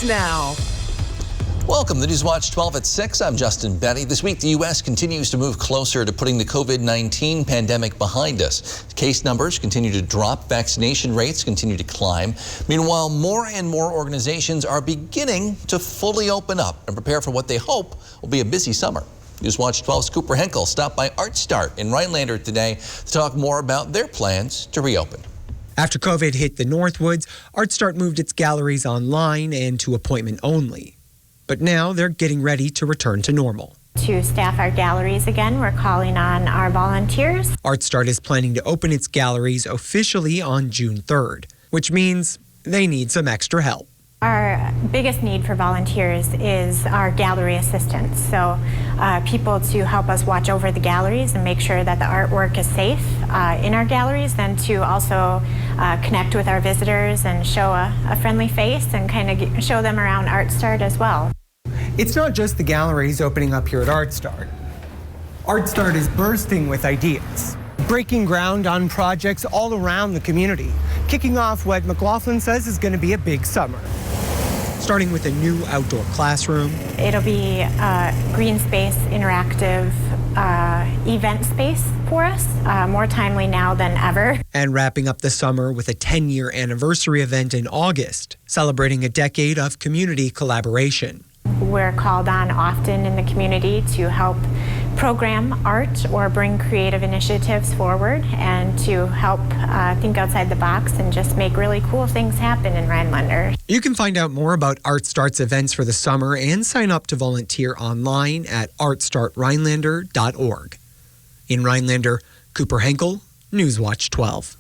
Now. Welcome to Newswatch 12 at 6. I'm Justin Betty. This week, the U.S. continues to move closer to putting the COVID-19 pandemic behind us. Case numbers continue to drop. Vaccination rates continue to climb. Meanwhile, more and more organizations are beginning to fully open up and prepare for what they hope will be a busy summer. Newswatch 12's Cooper Henkel stopped by Art Start in Rhinelander today to talk more about their plans to reopen. After COVID hit the Northwoods, Art Start moved its galleries online and to appointment only. But now they're getting ready to return to normal. To staff our galleries again, we're calling on our volunteers. Art Start is planning to open its galleries officially on June 3rd, which means they need some extra help. Our biggest need for volunteers is our gallery assistants. So people to help us watch over the galleries and make sure that the artwork is safe in our galleries, then to also connect with our visitors and show a friendly face and kind of show them around Art Start as well. It's not just the galleries opening up here at Art Start. Art Start is bursting with ideas, breaking ground on projects all around the community, kicking off what McLaughlin says is going to be a big summer. Starting with a new outdoor classroom. It'll be a green space, interactive event space for us, more timely now than ever. And wrapping up the summer with a 10-year anniversary event in August, celebrating a decade of community collaboration. We're called on often in the community to help program art or bring creative initiatives forward and to help think outside the box and just make really cool things happen in Rhinelander. You can find out more about Art Start's events for the summer and sign up to volunteer online at artstartrhinelander.org. In Rhinelander, Cooper Henkel, Newswatch 12.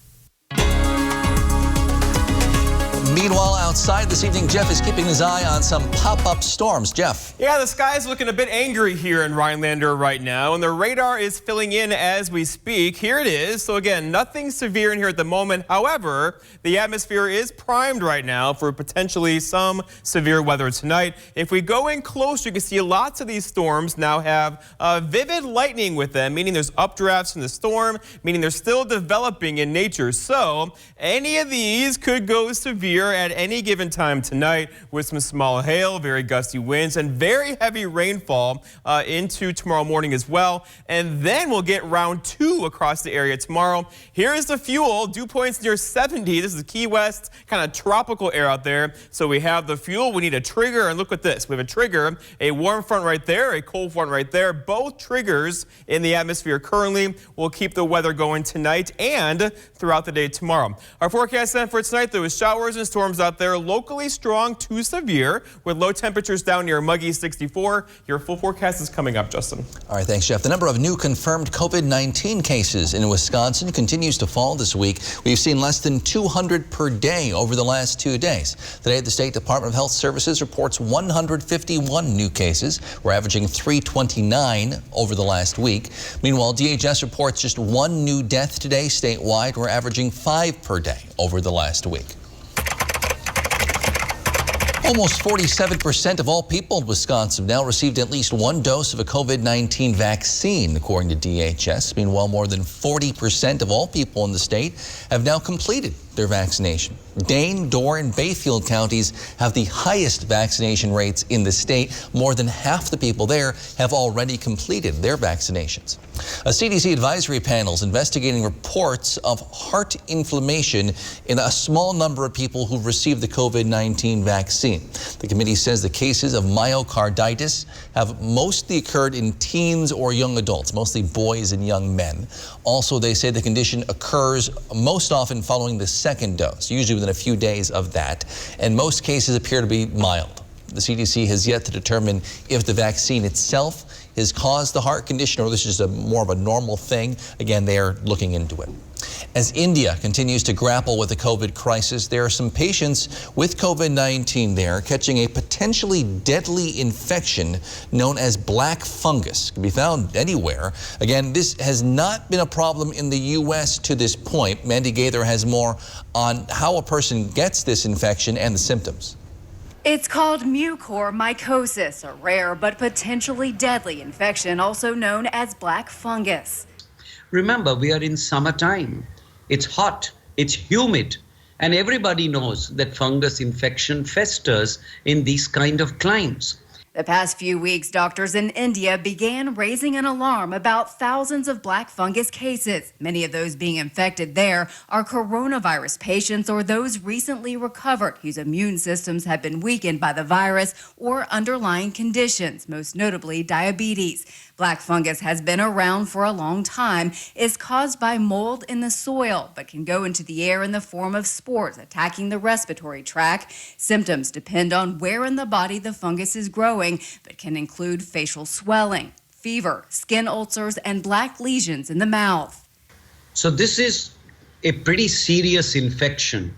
Meanwhile, outside this evening, Jeff is keeping his eye on some pop-up storms. Jeff. Yeah, the sky's looking a bit angry here in Rhinelander right now, and the radar is filling in as we speak. Here it is. So again, nothing severe in here at the moment. However, the atmosphere is primed right now for potentially some severe weather tonight. If we go in close, you can see lots of these storms now have vivid lightning with them, meaning there's updrafts in the storm, meaning they're still developing in nature. So any of these could go severe at any given time tonight with some small hail, very gusty winds, and very heavy rainfall into tomorrow morning as well. And then we'll get round 2 across the area tomorrow. Here is the fuel. Dew points near 70. This is Key West, kind of tropical air out there. So we have the fuel. We need a trigger. And look at this. We have a trigger, a warm front right there, a cold front right there. Both triggers in the atmosphere currently will keep the weather going tonight and throughout the day tomorrow. Our forecast then for tonight, there was showers and storms out there, locally strong to severe, with low temperatures down near muggy 64. Your full forecast is coming up, Justin. All right, thanks, Jeff. The number of new confirmed COVID-19 cases in Wisconsin continues to fall this week. We've seen less than 200 per day over the last 2 days. Today, the State Department of Health Services reports 151 new cases. We're averaging 329 over the last week. Meanwhile, DHS reports just 1 new death today statewide. We're averaging 5 per day over the last week. Almost 47% of all people in Wisconsin have now received at least 1 dose of a COVID-19 vaccine, according to DHS. Meanwhile, more than 40% of all people in the state have now completed their vaccination. Dane, Door, and Bayfield counties have the highest vaccination rates in the state. More than half the people there have already completed their vaccinations. A CDC advisory panel is investigating reports of heart inflammation in a small number of people who received the COVID-19 vaccine. The committee says the cases of myocarditis have mostly occurred in teens or young adults, mostly boys and young men. Also, they say the condition occurs most often following the second dose, usually within a few days of that, and most cases appear to be mild. The CDC has yet to determine if the vaccine itself has caused the heart condition or this is just more of a normal thing. Again, they are looking into it. As India continues to grapple with the COVID crisis, there are some patients with COVID-19 there catching a potentially deadly infection known as black fungus. It can be found anywhere. Again, this has not been a problem in the U.S. to this point. Mandy Gaither has more on how a person gets this infection and the symptoms. It's called mucormycosis, a rare but potentially deadly infection, also known as black fungus. Remember, we are in summertime. It's hot, it's humid, And everybody knows that fungus infection festers in these kind of climes. The past few weeks, doctors in India began raising an alarm about thousands of black fungus cases. Many of those being infected there are coronavirus patients or those recently recovered whose immune systems have been weakened by the virus or underlying conditions, most notably diabetes. Black fungus has been around for a long time, is caused by mold in the soil, but can go into the air in the form of spores, attacking the respiratory tract. Symptoms depend on where in the body the fungus is growing, but can include facial swelling, fever, skin ulcers, and black lesions in the mouth. So this is a pretty serious infection,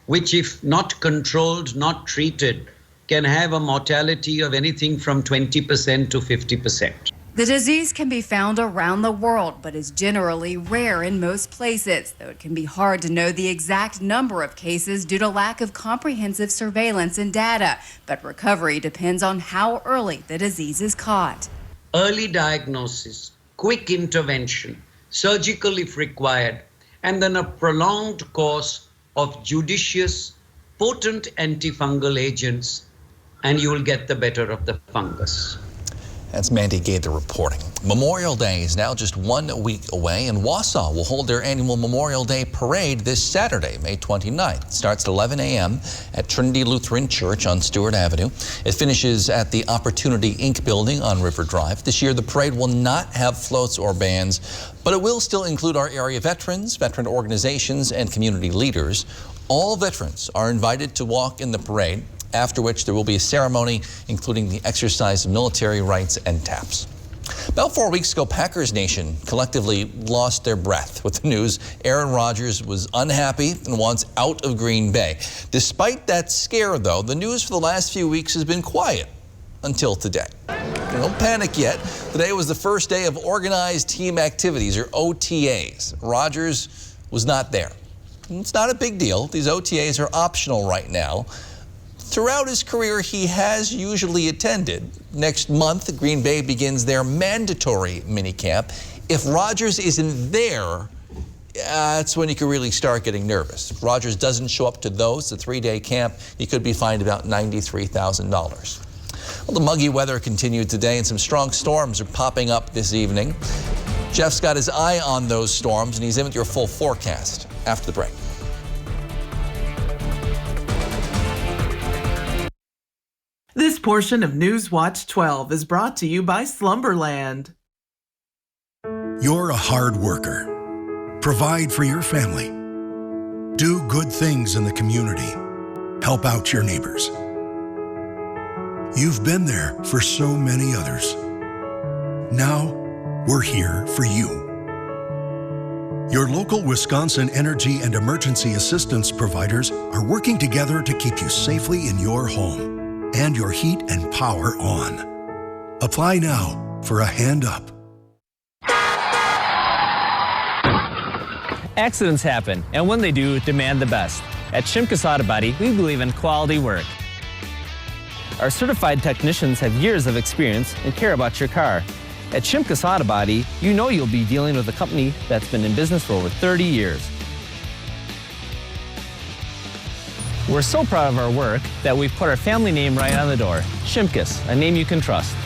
which if not controlled, not treated, can have a mortality of anything from 20% to 50%. The disease can be found around the world, but is generally rare in most places, though it can be hard to know the exact number of cases due to lack of comprehensive surveillance and data. But recovery depends on how early the disease is caught. Early diagnosis, quick intervention, surgical if required, and then a prolonged course of judicious, potent antifungal agents, and you will get the better of the fungus. That's Mandy Gaither reporting. Memorial Day is now just 1 week away, and Wausau will hold their annual Memorial Day Parade this Saturday, May 29th. It starts at 11 a.m. at Trinity Lutheran Church on Stewart Avenue. It finishes at the Opportunity Inc. building on River Drive. This year, the parade will not have floats or bands, but it will still include our area veterans, veteran organizations, and community leaders. All veterans are invited to walk in the parade, after which there will be a ceremony including the exercise of military rights and taps. About 4 weeks ago, Packers Nation collectively lost their breath with the news Aaron Rodgers was unhappy and wants out of Green Bay. Despite that scare, though, the news for the last few weeks has been quiet until today. Don't panic yet. Today was the first day of organized team activities, or OTAs. Rodgers was not there. It's not a big deal. These OTAs are optional right now. Throughout his career, he has usually attended. Next month, Green Bay begins their mandatory minicamp. If Rodgers isn't there, that's when you can really start getting nervous. If Rodgers doesn't show up to those, the 3-day camp, he could be fined about $93,000. Well, the muggy weather continued today, and some strong storms are popping up this evening. Jeff's got his eye on those storms, and he's in with your full forecast after the break. This portion of News Watch 12 is brought to you by Slumberland. You're a hard worker. Provide for your family. Do good things in the community. Help out your neighbors. You've been there for so many others. Now, we're here for you. Your local Wisconsin energy and emergency assistance providers are working together to keep you safely in your home and your heat and power on. Apply now for a hand up. Accidents happen, and when they do, demand the best. At Shimkus Auto Body, we believe in quality work. Our certified technicians have years of experience and care about your car. At Shimkus Auto Body, you know you'll be dealing with a company that's been in business for over 30 years. We're so proud of our work that we've put our family name right on the door. Shimkus, a name you can trust.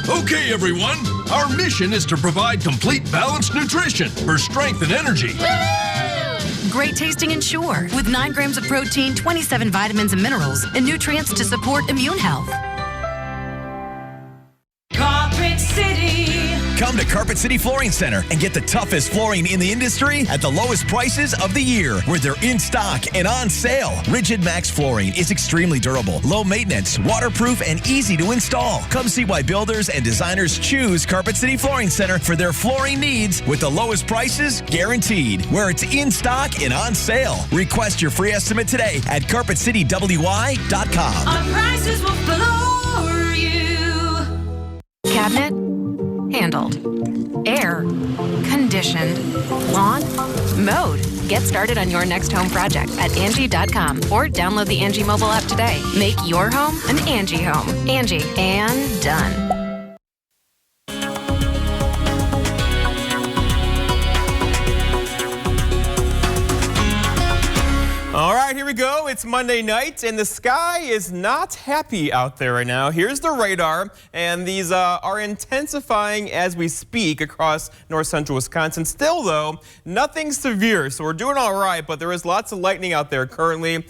Okay, everyone, our mission is to provide complete balanced nutrition for strength and energy. Great tasting Ensure with 9 grams of protein, 27 vitamins and minerals, and nutrients to support immune health. Carpet City. Come to Carpet City Flooring Center and get the toughest flooring in the industry at the lowest prices of the year, where they're in stock and on sale. Rigid Max flooring is extremely durable, low maintenance, waterproof, and easy to install. Come see why builders and designers choose Carpet City Flooring Center for their flooring needs, with the lowest prices guaranteed, where it's in stock and on sale. Request your free estimate today at carpetcitywy.com. Our prices will floor you. Cabinet? Handled. Air? Conditioned. Lawn? Mowed. Get started on your next home project at Angie.com or download the Angie mobile app today. Make your home an Angie home. Angie. And done. it's Monday night and the sky is not happy out there right now. Here's the radar, and these are intensifying as we speak across north central Wisconsin. Still, though, nothing severe, so we're doing all right, but there is lots of lightning out there currently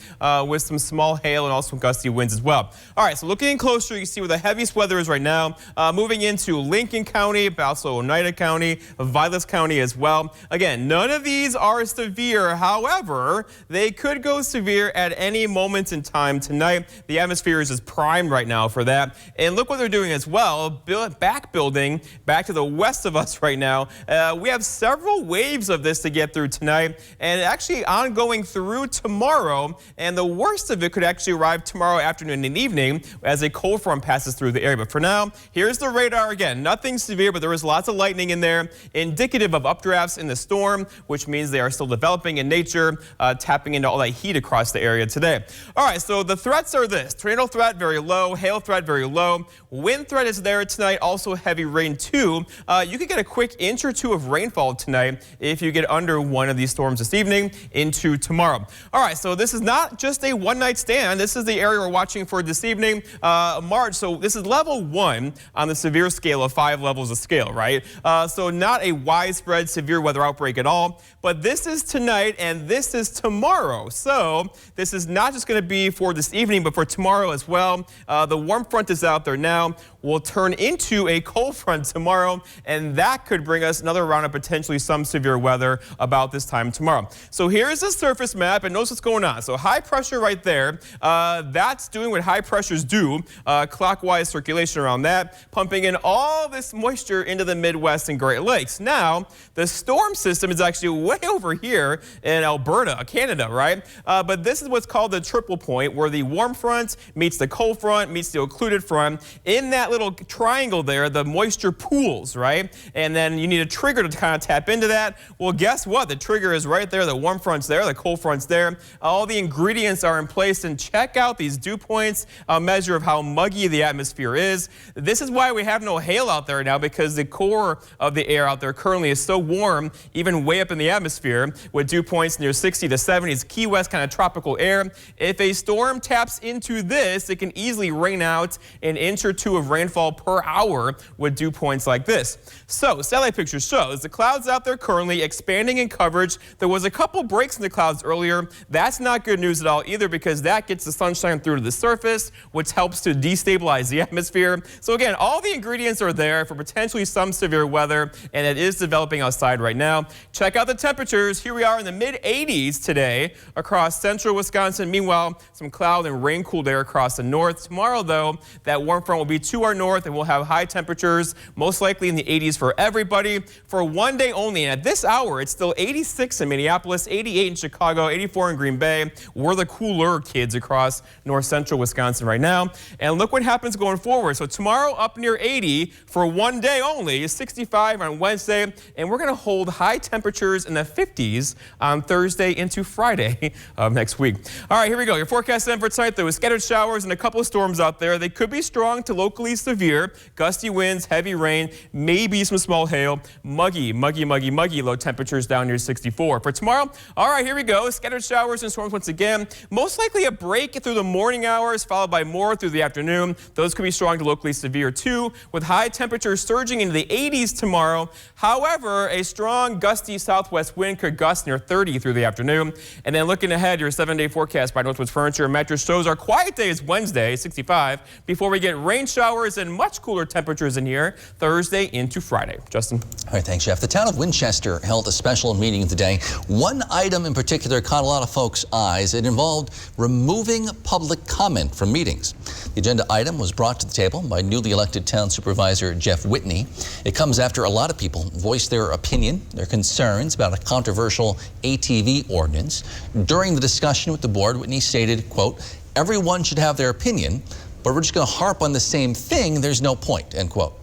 with some small hail and also gusty winds as well. All right, so looking closer, you can see where the heaviest weather is right now. Moving into Lincoln County, also Oneida County, Vilas County as well. Again, none of these are severe. However, they could go severe at any moment in time tonight. The atmosphere is just primed right now for that. And look what they're doing as well, building back to the west of us right now. We have several waves of this to get through tonight, and actually ongoing through tomorrow. And the worst of it could actually arrive tomorrow afternoon and evening as a cold front passes through the area. But for now, here's the radar again. Nothing severe, but there is lots of lightning in there, indicative of updrafts in the storm, which means they are still developing in nature, tapping into all that heat across the area today. All right, so the threats are this: tornado threat very low, hail threat very low, wind threat is there tonight, also heavy rain too. You could get a quick inch or two of rainfall tonight if you get under one of these storms this evening into tomorrow. All right, so this is not just a one-night stand. This is the area we're watching for this evening, March. So this is level 1 on the severe scale of 5 levels of scale, right? So not a widespread severe weather outbreak at all, but this is tonight and this is tomorrow. So this is not just going to be for this evening, but for tomorrow as well. The warm front is out there now. Will turn into a cold front tomorrow, and that could bring us another round of potentially some severe weather about this time tomorrow. So here's the surface map, and notice what's going on. So high pressure right there, that's doing what high pressures do, clockwise circulation around that, pumping in all this moisture into the Midwest and Great Lakes. Now, the storm system is actually way over here in Alberta, Canada, right? But this is what's called the triple point, where the warm front meets the cold front, meets the occluded front. In that little triangle there, the moisture pools, right? And then you need a trigger to kind of tap into that. Well, guess what? The trigger is right there. The warm front's there. The cold front's there. All the ingredients are in place. And check out these dew points, a measure of how muggy the atmosphere is. This is why we have no hail out there now, because the core of the air out there currently is so warm, even way up in the atmosphere, with dew points near 60 to 70. It's Key West kind of tropical air. If a storm taps into this, it can easily rain out an inch or two of rainfall per hour with dew points like this. So satellite picture shows the clouds out there currently expanding in coverage. There was a couple breaks in the clouds earlier. That's not good news at all either, because that gets the sunshine through to the surface, which helps to destabilize the atmosphere. So again, all the ingredients are there for potentially some severe weather, and it is developing outside right now. Check out the temperatures. Here we are in the mid-80s today across central Wisconsin. Meanwhile, some cloud and rain cooled air across the north. Tomorrow, though, that warm front will be to our north, and we'll have high temperatures, most likely in the 80s for everybody for one day only. And at this hour, it's still 86 in Minneapolis, 88 in Chicago, 84 in Green Bay. We're the cooler kids across north central Wisconsin right now. And look what happens going forward. So tomorrow up near 80 for one day only, 65 on Wednesday, and we're going to hold high temperatures in the 50s on Thursday into Friday of next week. All right, here we go. Your forecast then for tonight, though, is scattered showers and a couple of storms out there. They could be strong to locally severe, gusty winds, heavy rain, maybe some small hail, muggy low temperatures down near 64. For tomorrow, all right, here we go. Scattered showers and storms once again. Most likely a break through the morning hours, followed by more through the afternoon. Those could be strong to locally severe too, with high temperatures surging into the 80s tomorrow. However, a strong gusty southwest wind could gust near 30 through the afternoon. And then looking ahead, your 7-day forecast by Northwoods Furniture and Mattress shows our quiet day is Wednesday, 65, before we get rain showers and much cooler temperatures in here Thursday into Friday. Justin. All right, thanks, Jeff. The town of Winchester held a special meeting today. One item in particular caught a lot of folks' eyes. It involved removing public comment from meetings. The agenda item was brought to the table by newly elected town supervisor Jeff Whitney. It comes after a lot of people voiced their opinion, their concerns about a controversial ATV ordinance. During the discussion with the board, Whitney stated, quote, "Everyone should have their opinion, but we're just going to harp on the same thing. There's no point," end quote.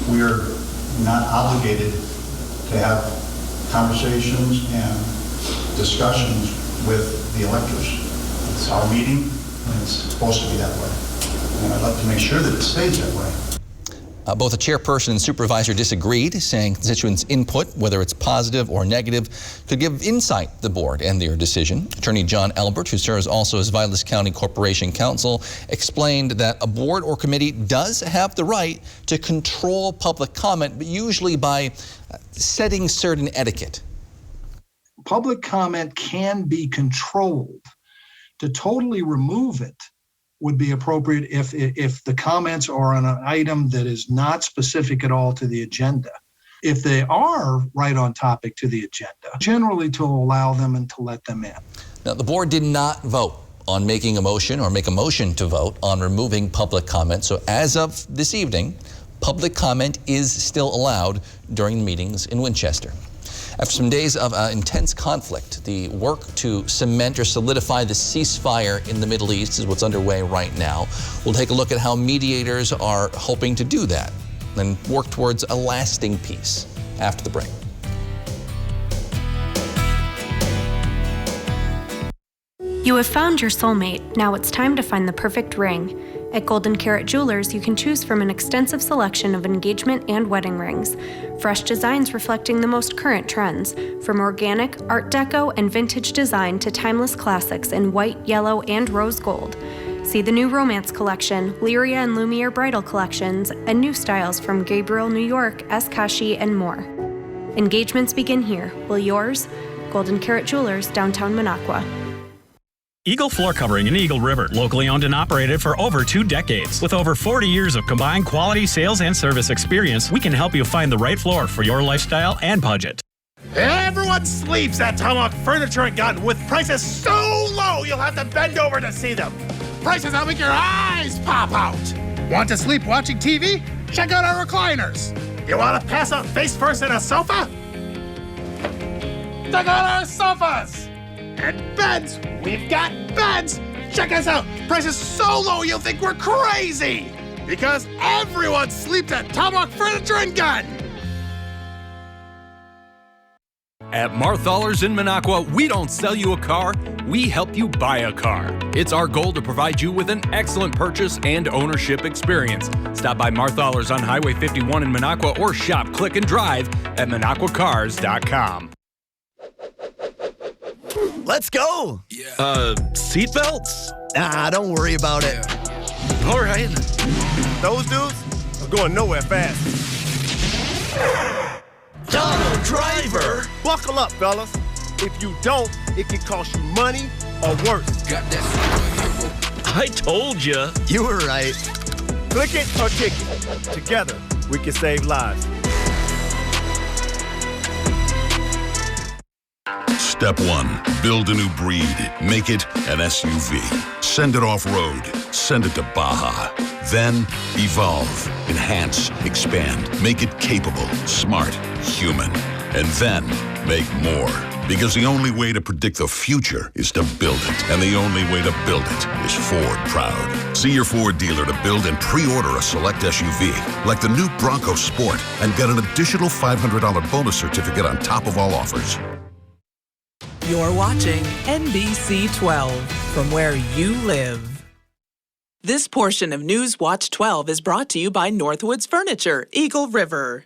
We're not obligated to have conversations and discussions with the electors. It's our meeting, and it's supposed to be that way. And I'd like to make sure that it stays that way. Both the chairperson and supervisor disagreed, saying constituents' input, whether it's positive or negative, could give insight to the board and their decision. Attorney John Albert, who serves also as Vilas County Corporation Counsel, explained that a board or committee does have the right to control public comment, but usually by setting certain etiquette. Public comment can be controlled. To totally remove it would be appropriate if the comments are on an item that is not specific at all to the agenda. If they are right on topic to the agenda, generally to allow them and to let them in. Now, the board did not vote on making a motion or make a motion to vote on removing public comment. So as of this evening, public comment is still allowed during meetings in Winchester. After some days of intense conflict, the work to cement or solidify the ceasefire in the Middle East is what's underway right now. We'll take a look at how mediators are hoping to do that and work towards a lasting peace after the break. You have found your soulmate. Now it's time to find the perfect ring. At Golden Carat Jewelers, you can choose from an extensive selection of engagement and wedding rings. Fresh designs reflecting the most current trends, from organic, art deco, and vintage design to timeless classics in white, yellow, and rose gold. See the new Romance Collection, Lyria and Lumiere Bridal Collections, and new styles from Gabriel New York, Eskashi, and more. Engagements begin here. Will yours? Golden Carat Jewelers, downtown Minocqua. Eagle Floor Covering in Eagle River, locally owned and operated for over 2 decades. With over 40 years of combined quality sales and service experience, we can help you find the right floor for your lifestyle and budget. Everyone sleeps at Tomahawk Furniture and Gun with prices so low you'll have to bend over to see them. Prices that'll make your eyes pop out. Want to sleep watching TV? Check out our recliners. You want to pass out face first in a sofa? Check out our sofas. And beds! We've got beds! Check us out! Prices so low you'll think we're crazy! Because everyone sleeps at Tomahawk Furniture and Gun! At Marthaler's in Minocqua, we don't sell you a car, we help you buy a car. It's our goal to provide you with an excellent purchase and ownership experience. Stop by Marthaler's on Highway 51 in Minocqua or shop, click, and drive at MinocquaCars.com. Let's go. Seatbelts? Nah, don't worry about it. All right. Those dudes are going nowhere fast. Donald Driver! Buckle up, fellas. If you don't, it can cost you money or worse. I told you. You were right. Click it or kick it. Together, we can save lives. Step 1, build a new breed. Make it an SUV. Send it off-road. Send it to Baja. Then, evolve, enhance, expand. Make it capable, smart, human. And then, make more. Because the only way to predict the future is to build it. And the only way to build it is Ford Proud. See your Ford dealer to build and pre-order a select SUV, like the new Bronco Sport, and get an additional $500 bonus certificate on top of all offers. You're watching NBC 12 from where you live. This portion of News Watch 12 is brought to you by Northwoods Furniture, Eagle River.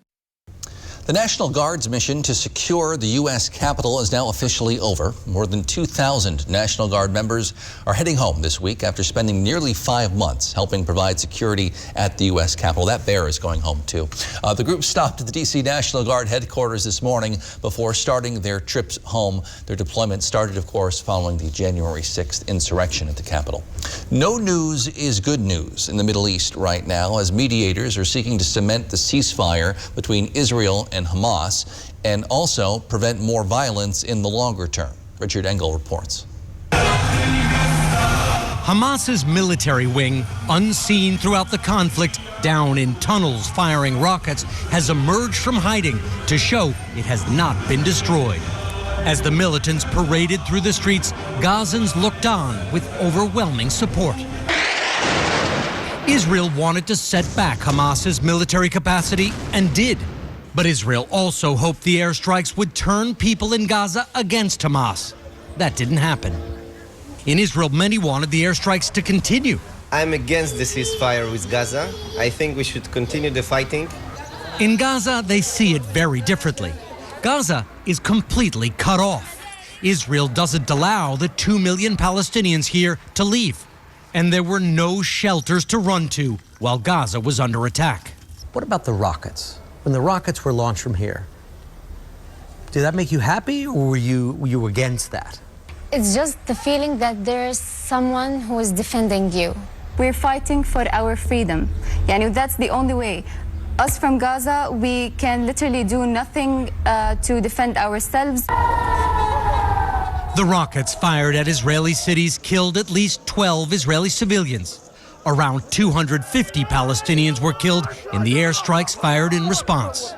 The National Guard's mission to secure the U.S. Capitol is now officially over. More than 2,000 National Guard members are heading home this week after spending nearly 5 months helping provide security at the U.S. Capitol. That bear is going home, too. The group stopped at the D.C. National Guard headquarters this morning before starting their trips home. Their deployment started, of course, following the January 6th insurrection at the Capitol. No news is good news in the Middle East right now, as mediators are seeking to cement the ceasefire between Israel and Hamas, and also prevent more violence in the longer term. Richard Engel reports. Hamas's military wing, unseen throughout the conflict, down in tunnels firing rockets, has emerged from hiding to show it has not been destroyed. As the militants paraded through the streets, Gazans looked on with overwhelming support. Israel wanted to set back Hamas's military capacity and did. But Israel also hoped the airstrikes would turn people in Gaza against Hamas. That didn't happen. In Israel, many wanted the airstrikes to continue. I'm against the ceasefire with Gaza. I think we should continue the fighting. In Gaza, they see it very differently. Gaza is completely cut off. Israel doesn't allow the 2 million Palestinians here to leave. And there were no shelters to run to while Gaza was under attack. What about the rockets? When the rockets were launched from here, did that make you happy, or were you against that? It's just the feeling that there's someone who is defending you. We're fighting for our freedom. That's the only way. Us from Gaza, we can literally do nothing to defend ourselves. The rockets fired at Israeli cities killed at least 12 Israeli civilians. Around 250 Palestinians were killed in the airstrikes fired in response.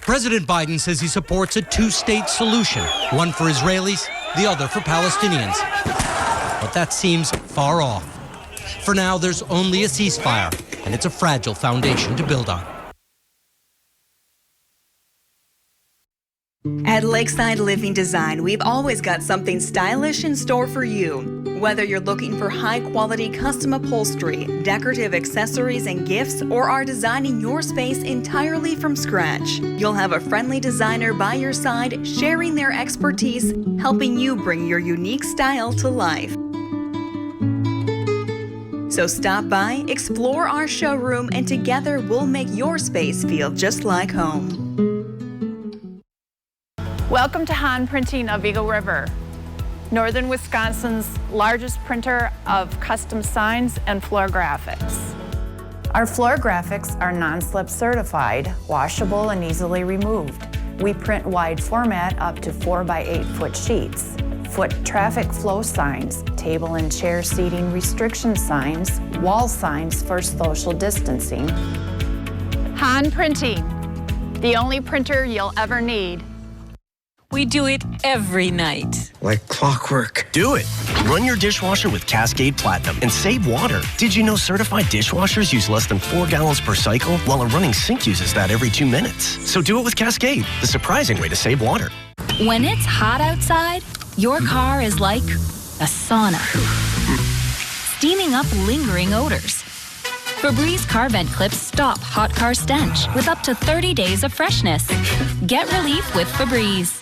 President Biden says he supports a two-state solution, one for Israelis, the other for Palestinians. But that seems far off. For now, there's only a ceasefire, and it's a fragile foundation to build on. At Lakeside Living Design, we've always got something stylish in store for you. Whether you're looking for high-quality custom upholstery, decorative accessories and gifts, or are designing your space entirely from scratch, you'll have a friendly designer by your side sharing their expertise, helping you bring your unique style to life. So stop by, explore our showroom, and together we'll make your space feel just like home. Welcome to Han Printing of Eagle River, northern Wisconsin's largest printer of custom signs and floor graphics. Our floor graphics are non-slip certified, washable and easily removed. We print wide format up to 4 by 8 foot sheets, foot traffic flow signs, table and chair seating restriction signs, wall signs for social distancing. Han Printing, the only printer you'll ever need. We do it every night. Like clockwork. Do it. Run your dishwasher with Cascade Platinum and save water. Did you know certified dishwashers use less than 4 gallons per cycle, while a running sink uses that every 2 minutes? So do it with Cascade, the surprising way to save water. When it's hot outside, your car is like a sauna, steaming up lingering odors. Febreze car vent clips stop hot car stench with up to 30 days of freshness. Get relief with Febreze.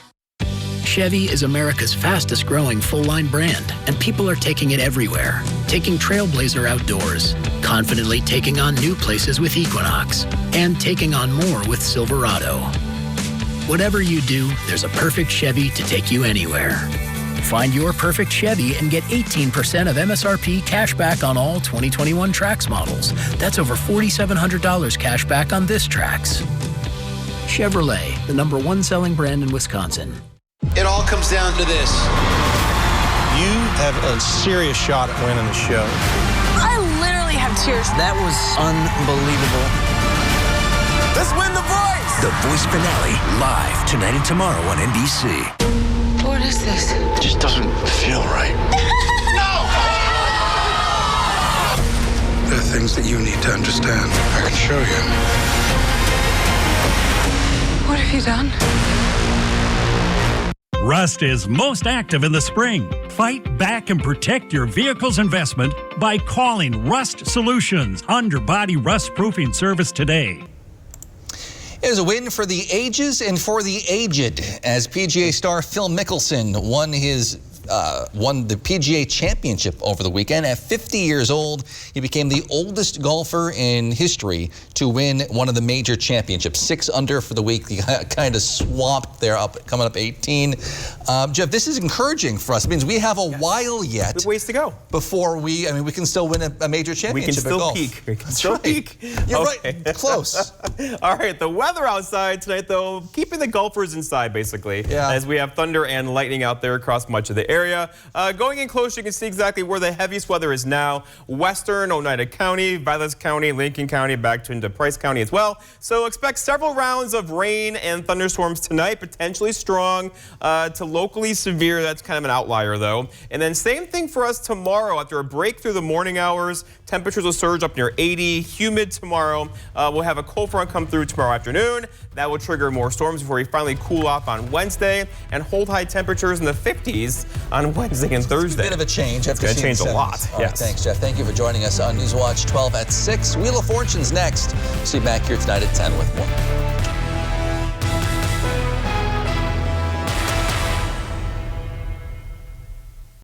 Chevy is America's fastest growing full-line brand, and people are taking it everywhere. Taking Trailblazer outdoors, confidently taking on new places with Equinox, and taking on more with Silverado. Whatever you do, there's a perfect Chevy to take you anywhere. Find your perfect Chevy and get 18% of MSRP cash back on all 2021 Trax models. That's over $4,700 cash back on this Trax. Chevrolet, the #1 selling brand in Wisconsin. It all comes down to this. You have a serious shot at winning the show. I literally have tears. That was unbelievable. Let's win The Voice! The Voice finale, live tonight and tomorrow on NBC. What is this? It just doesn't feel right. No! There are things that you need to understand. I can show you. What have you done? Rust is most active in the spring. Fight back and protect your vehicle's investment by calling Rust Solutions underbody rust proofing service today. It was a win for the ages and for the aged as PGA star Phil Mickelson won the PGA Championship over the weekend. At 50 years old, he became the oldest golfer in history to win one of the major championships. 6 under for the week. He kind of swamped there, coming up 18. Jeff, this is encouraging for us. It means we have a while yet. With ways to go. Before we can still win a major championship at golf. We can still peak. You're right. Close. All right. The weather outside tonight, though, keeping the golfers inside, basically. Yeah. As we have thunder and lightning out there across much of the area. Going in close, you can see exactly where the heaviest weather is now. Western Oneida County, Vilas County, Lincoln County, back into Price County as well. So expect several rounds of rain and thunderstorms tonight, potentially strong to locally severe. That's kind of an outlier, though. And then same thing for us tomorrow. After a break through the morning hours, temperatures will surge up near 80. Humid tomorrow. We'll have a cold front come through tomorrow afternoon. That will trigger more storms before we finally cool off on Wednesday and hold high temperatures in the 50s on Wednesday and Thursday. A bit of a change. It's going to change a lot. All right, thanks, Jeff. Thank you for joining us on Newswatch 12 at 6. Wheel of Fortune's next. See you back here tonight at 10 with more.